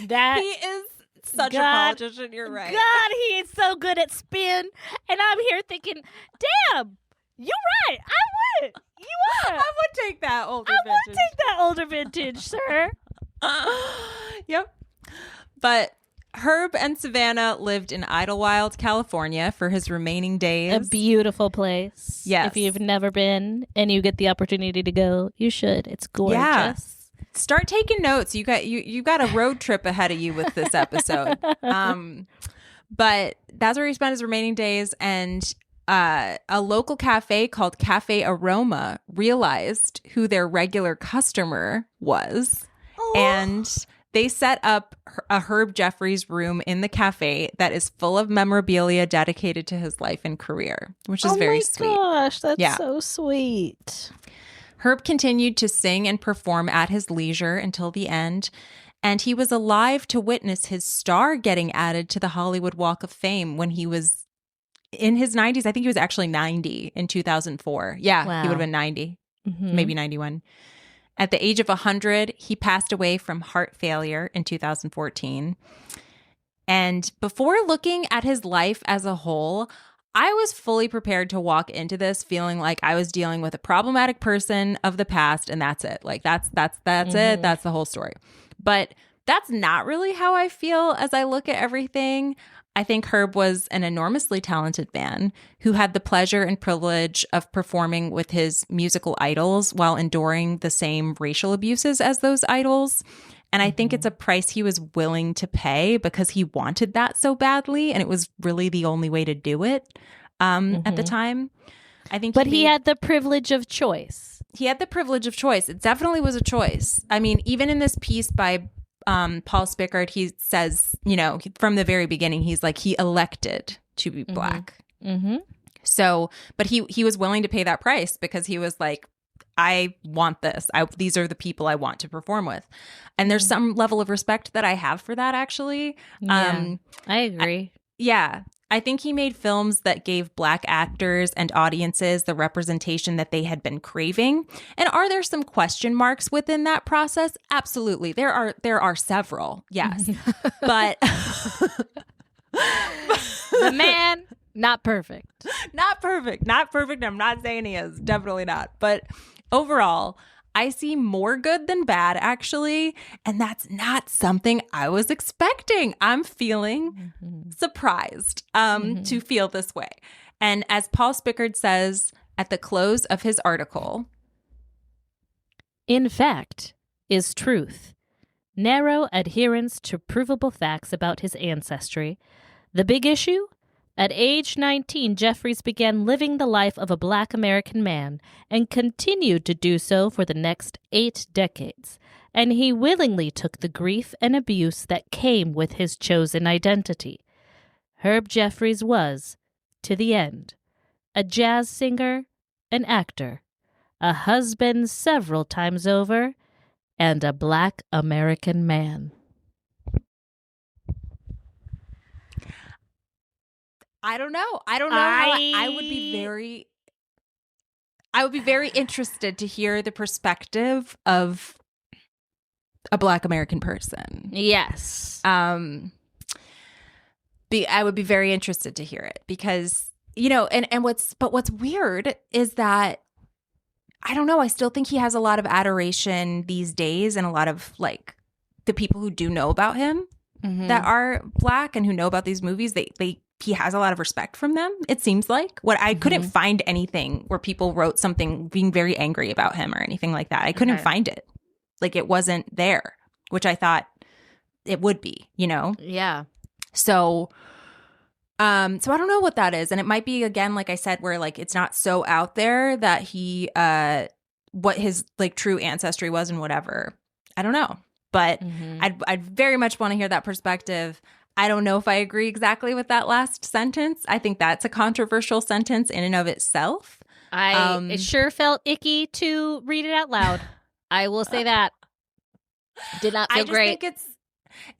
That he is such a politician, you're right. God, he is so good at spin. And I'm here thinking, damn, you're right. I would. You are. I would take that older vintage. I would take that older vintage, sir. Yep. But Herb and Savannah lived in Idlewild, California for his remaining days. A beautiful place. Yes. If you've never been and you get the opportunity to go, you should. It's gorgeous. Yeah. Start taking notes. You got a road trip ahead of you with this episode. But that's where he spent his remaining days, and a local cafe called Cafe Aroma realized who their regular customer was. And They set up a Herb Jeffries room in the cafe that is full of memorabilia dedicated to his life and career, which is very sweet. Oh my gosh, that's so sweet. Herb continued to sing and perform at his leisure until the end, and he was alive to witness his star getting added to the Hollywood Walk of Fame when he was in his 90s. I think he was actually 90 in 2004. Yeah, Wow. he would have been 90, maybe 91. At the age of 100, he passed away from heart failure in 2014. And before looking at his life as a whole, I was fully prepared to walk into this feeling like I was dealing with a problematic person of the past, and that's it. Like that's it. That's the whole story. But that's not really how I feel as I look at everything. I think Herb was an enormously talented man who had the pleasure and privilege of performing with his musical idols while enduring the same racial abuses as those idols. And I think it's a price he was willing to pay because he wanted that so badly. And it was really the only way to do it at the time. I think But he had the privilege of choice. He had the privilege of choice. It definitely was a choice. I mean, even in this piece by Paul Spickard, he says, you know, from the very beginning, he's like, he elected to be Black. So, but he was willing to pay that price because he was like, I want this. These are the people I want to perform with. And there's some level of respect that I have for that, actually. Yeah, I agree. I think he made films that gave Black actors and audiences the representation that they had been craving. And are there some question marks within that process? Absolutely. There are several. Yes. But the man, not perfect. Not perfect. Not perfect. I'm not saying he is. Definitely not. But overall, I see more good than bad, actually. And that's not something I was expecting. I'm feeling surprised to feel this way. And as Paul Spickard says at the close of his article, in fact, is truth. Narrow adherence to provable facts about his ancestry. The big issue? At age 19, Jeffries began living the life of a Black American man and continued to do so for the next 8 decades. And he willingly took the grief and abuse that came with his chosen identity. Herb Jeffries was, to the end, a jazz singer, an actor, a husband several times over, and a Black American man. I don't know. I would be very interested to hear the perspective of a Black American person. Yes. I would be very interested to hear it because, you know, and what's weird is that I don't know. I still think he has a lot of adoration these days, and a lot of like the people who do know about him that are Black and who know about these movies. He has a lot of respect from them, it seems like. What I couldn't find anything where people wrote something being very angry about him or anything like that. I couldn't find it. Like it wasn't there, which I thought it would be, you know? Yeah. So I don't know what that is. And it might be, again, like I said, where like it's not so out there that he what his like true ancestry was and whatever. I don't know. But I'd very much want to hear that perspective. I don't know if I agree exactly with that last sentence. I think that's a controversial sentence in and of itself. It sure felt icky to read it out loud. I will say that. Did not feel great. I just think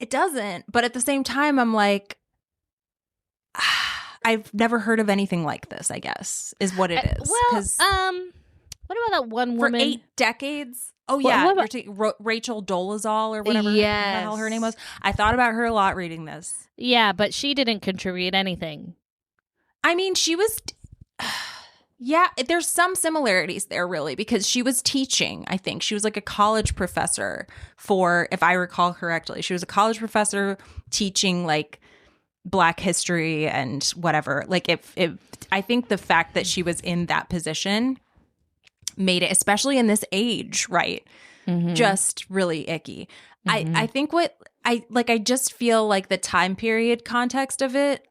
it doesn't. But at the same time, I'm like, I've never heard of anything like this, I guess, is what it is. Well, what about that one woman? For 8 decades? Oh, yeah. Rachel Dolezal or whatever the hell her name was. I thought about her a lot reading this. Yeah, but she didn't contribute anything. I mean, she was... Yeah, there's some similarities there, really, because she was teaching, I think. She was like a college professor for, if I recall correctly, she was a college professor teaching like Black history and whatever. Like, I think the fact that she was in that position made it, especially in this age, right, just really icky. I think what I just feel like the time period context of it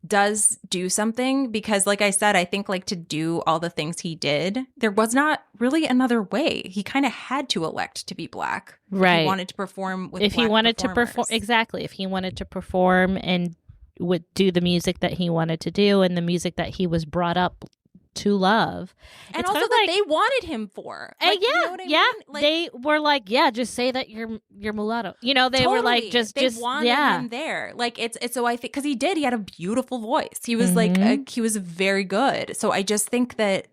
does do something because, like I said, I think like to do all the things he did, there was not really another way. He kind of had to elect to be Black. Right. If he wanted to perform with if Black he wanted to performers. perform, exactly. If he wanted to perform and would do the music that he wanted to do and the music that he was brought up to love. And It's also kind of that like, they wanted him for. yeah, Like, you know what I yeah. mean? Like, They were like, yeah, just say that you're mulatto. You know, they were like, totally. They wanted yeah. him there. Like it's so I think because he had a beautiful voice. He was Mm-hmm. like he was very good. So I just think that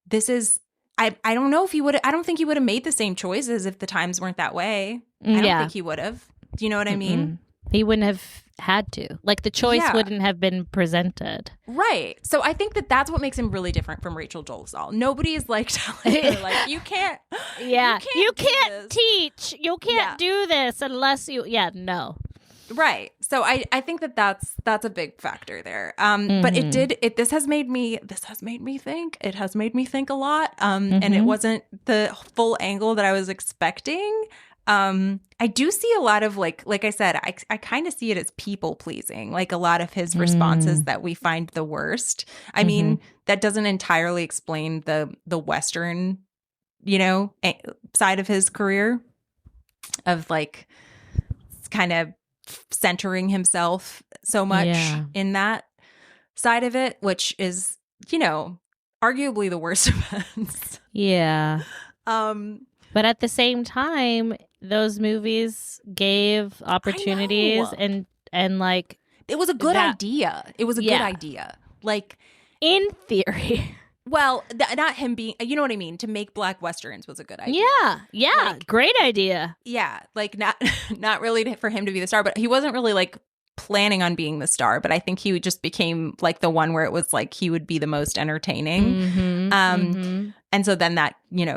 this is I don't know if he would. I don't think he would have made the same choices if the times weren't that way. I don't think he would have. Do you know what I mean? He wouldn't have had to. Like the choice Yeah. wouldn't have been presented. Right. So I think that that's what makes him really different from Rachel Dolezal. Nobody is like telling her like you can't. Yeah, you do can't this. teach. You can't do this unless you. Yeah, no. Right. So I think that that's a big factor there. But this has made me think. It has made me think a lot. And it wasn't the full angle that I was expecting. I do see a lot of like I said, I kind of see it as people pleasing, like a lot of his responses that we find the worst. I mean, that doesn't entirely explain the Western, side of his career of like kind of centering himself so much in that side of it, which is, arguably the worst offense. Yeah. But at the same time, those movies gave opportunities and like it was a good idea. It was a good idea. Like in theory. Well, not him being, you know what I mean? To make Black Westerns was a good idea. Yeah. Like, great idea. Yeah. Like not really for him to be the star, but he wasn't really like planning on being the star, but I think he just became like the one where it was like he would be the most entertaining. And so then that,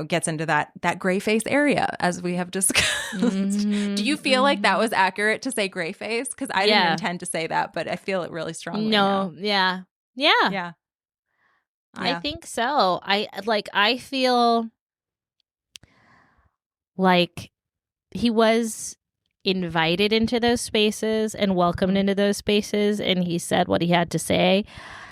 gets into that gray face area as we have discussed. Do you feel like that was accurate to say gray face? Because I didn't intend to say that, but I feel it really strongly. No. now. Yeah. I think so. I feel like he was invited into those spaces and welcomed into those spaces, and he said what he had to say.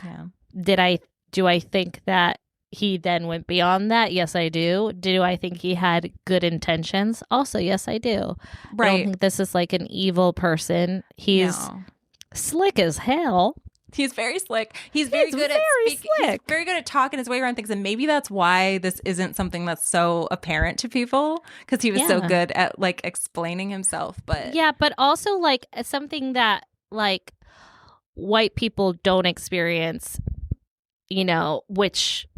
Yeah. Do I think that he then went beyond that? Yes, I do. Do I think he had good intentions? Also, yes, I do. Right. I don't think this is like an evil person. He's slick as hell. He's very slick. He's very good at speaking. He's very good at talking his way around things. And maybe that's why this isn't something that's so apparent to people, because he was so good at like explaining himself. But yeah, but also like something that like white people don't experience, which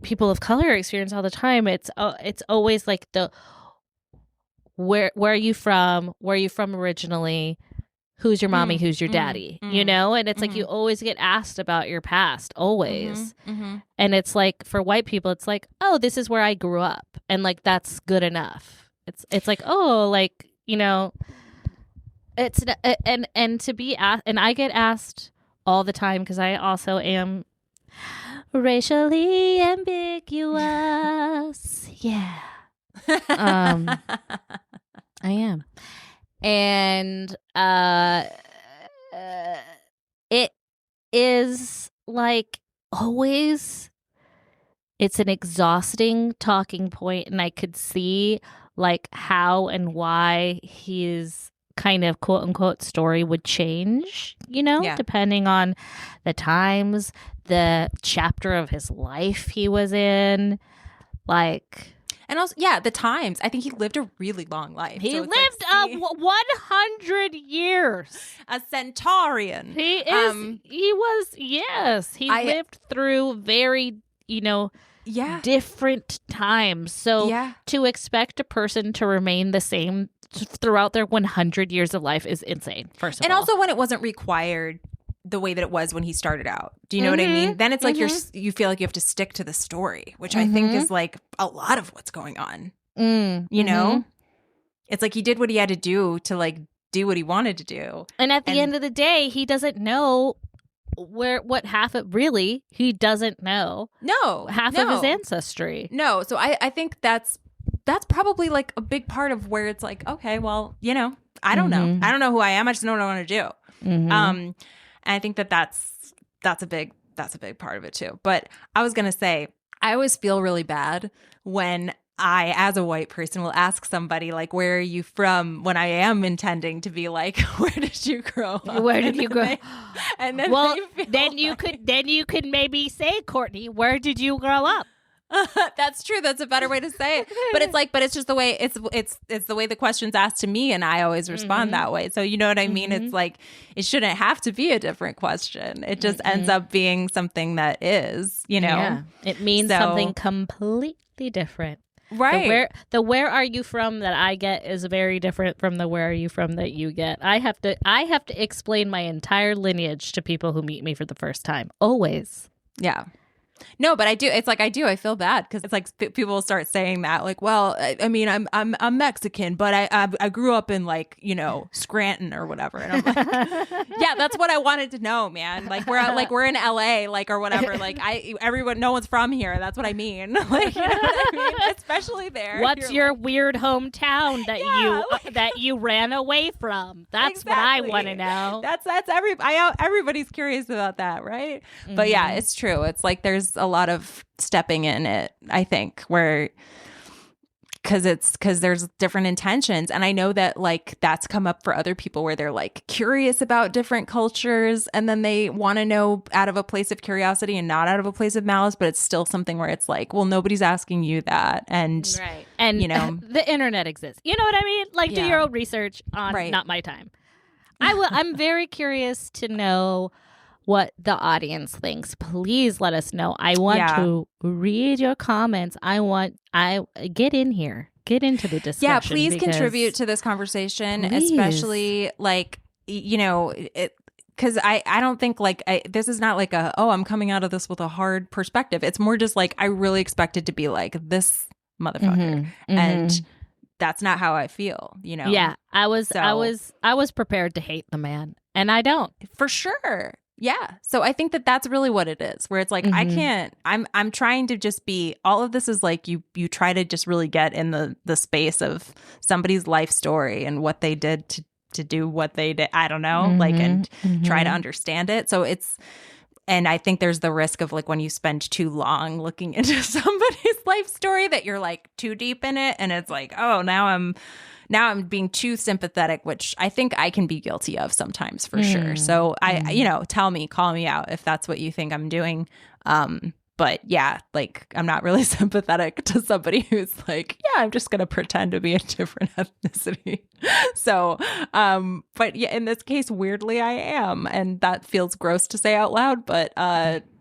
people of color experience all the time. It's always like the where are you from? Where are you from originally? Who's your mommy? Who's your daddy? And it's like you always get asked about your past, always. And it's like for white people, it's like, oh, this is where I grew up, and like that's good enough. It's like, oh, like it's and to be asked, and I get asked all the time because I also am racially ambiguous. Yeah, I am. And it is like always, it's an exhausting talking point, and I could see like how and why his kind of quote unquote story would change, depending on the times, the chapter of his life he was in, like. And also, the times. I think he lived a really long life. He lived 100 years. A centaurian. He is. He was. Yes, he lived through very, different times. So to expect a person to remain the same throughout their 100 years of life is insane. First of all, and also when it wasn't required the way that it was when he started out. Do you know what I mean? Then it's like you feel like you have to stick to the story, which I think is like a lot of what's going on. You know? It's like he did what he had to do to like do what he wanted to do. And at the end of the day, he doesn't know what half of really he doesn't know. No. Half of his ancestry. No. So I think that's probably like a big part of where it's like, okay, well, I don't know. I don't know who I am. I just don't know what I want to do. And I think that's a big part of it too. But I was going to say, I always feel really bad when I, as a white person, will ask somebody like, where are you from, when I am intending to be like, where did you grow up? Where did you grow? And then well, then you could maybe say, Courtney, where did you grow up? That's true. That's a better way to say it. But it's just the way it's the way the question's asked to me, and I always respond that way. So you know what I mean? It's like it shouldn't have to be a different question. It just ends up being something that is, you know. Yeah. It means something completely different. Right. The where are you from that I get is very different from the where are you from that you get. I have to explain my entire lineage to people who meet me for the first time. Always. Yeah. No, but I do. It's like I feel bad because it's like people start saying that, like, well, I mean, I'm Mexican, but I grew up in like, you know, Scranton or whatever, and I'm like, yeah, that's what I wanted to know, man. Like we're in LA, like or whatever. Like everyone, no one's from here. That's what I mean. Like, you know what I mean? Especially there. What's your weird hometown that you ran away from? That's what I want to know. That's everybody's curious about that, right? But yeah, it's true. It's like there's a lot of stepping in it, I think, where because there's different intentions. And I know that like that's come up for other people where they're like curious about different cultures and then they want to know out of a place of curiosity and not out of a place of malice, but it's still something where it's like, well, nobody's asking you that. And right. And you know, the internet exists. You know what I mean? Like do your own research on not my time. I'm very curious to know what the audience thinks. Please let us know. I want to read your comments. I get in here. Get into the discussion. Yeah, please contribute to this conversation, especially like, you know, because I don't think like this is not like I'm coming out of this with a hard perspective. It's more just like I really expected to be like this motherfucker. And that's not how I feel, you know? Yeah, I was prepared to hate the man, and I don't. For sure. Yeah. So I think that's really what it is, where it's like, I'm trying to just be, all of this is like you try to just really get in the space of somebody's life story and what they did to do what they did. I don't know, like, and try to understand it. So and I think there's the risk of like when you spend too long looking into somebody's life story that you're like too deep in it. And it's like, oh, now I'm being too sympathetic, which I think I can be guilty of sometimes for sure. So call me out if that's what you think I'm doing. But yeah, like I'm not really sympathetic to somebody who's like, yeah, I'm just going to pretend to be a different ethnicity. So, but yeah, in this case, weirdly, I am. And that feels gross to say out loud. But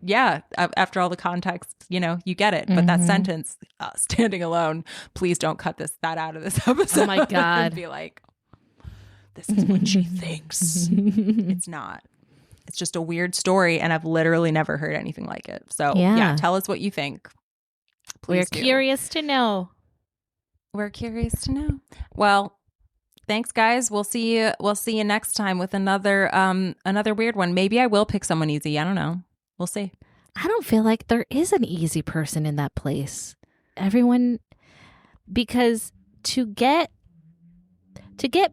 yeah, after all the context, you know, you get it. But that sentence, standing alone, please don't cut that out of this episode. Oh my God. And be like, this is what she thinks. It's not. It's just a weird story, and I've literally never heard anything like it. So yeah, tell us what you think. Please We're curious to know. We're curious to know. Well, thanks, guys. We'll see you next time with another weird one. Maybe I will pick someone easy. I don't know. We'll see. I don't feel like there is an easy person in that place. Everyone, because to get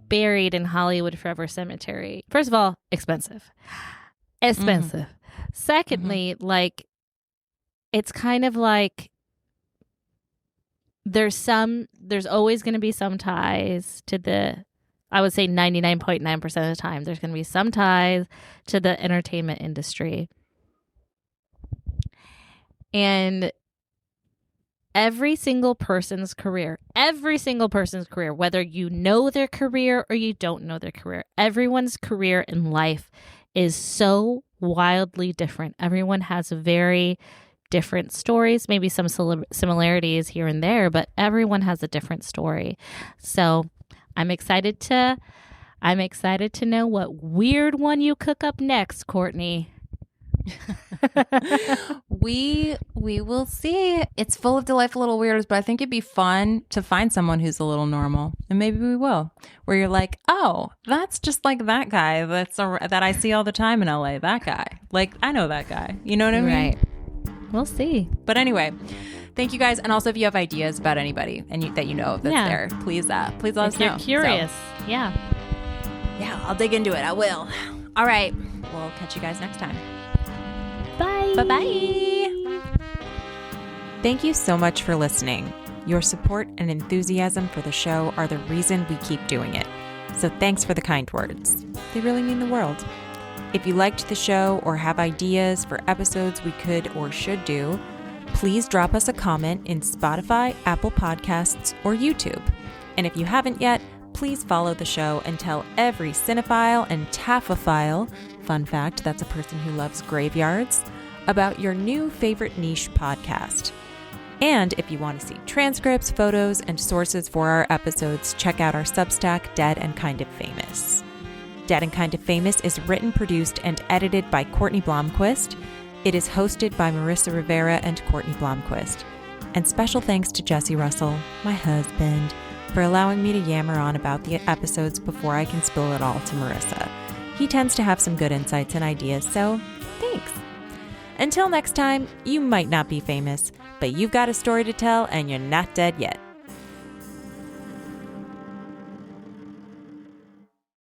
buried in Hollywood Forever Cemetery, first of all, expensive. Secondly, like it's kind of like there's always going to be some ties to I would say 99.9% of the time, there's going to be some ties to the entertainment industry. And every single person's career, whether you know their career or you don't know their career, everyone's career in life is so wildly different. Everyone has very different stories, maybe some similarities here and there, but everyone has a different story. So I'm excited to know what weird one you cook up next, Courtney. We will see. It's full of delightful little weirdos, but I think it'd be fun to find someone who's a little normal, and maybe we will. Where you're like, oh, that's just like that guy that I see all the time in LA. That guy, like I know that guy. You know what I mean? Right. We'll see. But anyway, thank you guys, and also if you have ideas about anybody and that you know that's there, please let us know. If you're curious, yeah, I'll dig into it. I will. All right. We'll catch you guys next time. Bye. Bye-bye. Thank you so much for listening. Your support and enthusiasm for the show are the reason we keep doing it. So thanks for the kind words. They really mean the world. If you liked the show or have ideas for episodes we could or should do, please drop us a comment in Spotify, Apple Podcasts, or YouTube. And if you haven't yet, please follow the show and tell every cinephile and taphophile, fun fact, that's a person who loves graveyards, about your new favorite niche podcast. And if you want to see transcripts, photos, and sources for our episodes, check out our Substack, Dead and Kind of Famous. Dead and Kind of Famous is written, produced, and edited by Courtney Blomquist. It is hosted by Marissa Rivera and Courtney Blomquist. And special thanks to Jesse Russell, my husband, for allowing me to yammer on about the episodes before I can spill it all to Marissa. He tends to have some good insights and ideas, so thanks. Until next time, you might not be famous, but you've got a story to tell and you're not dead yet.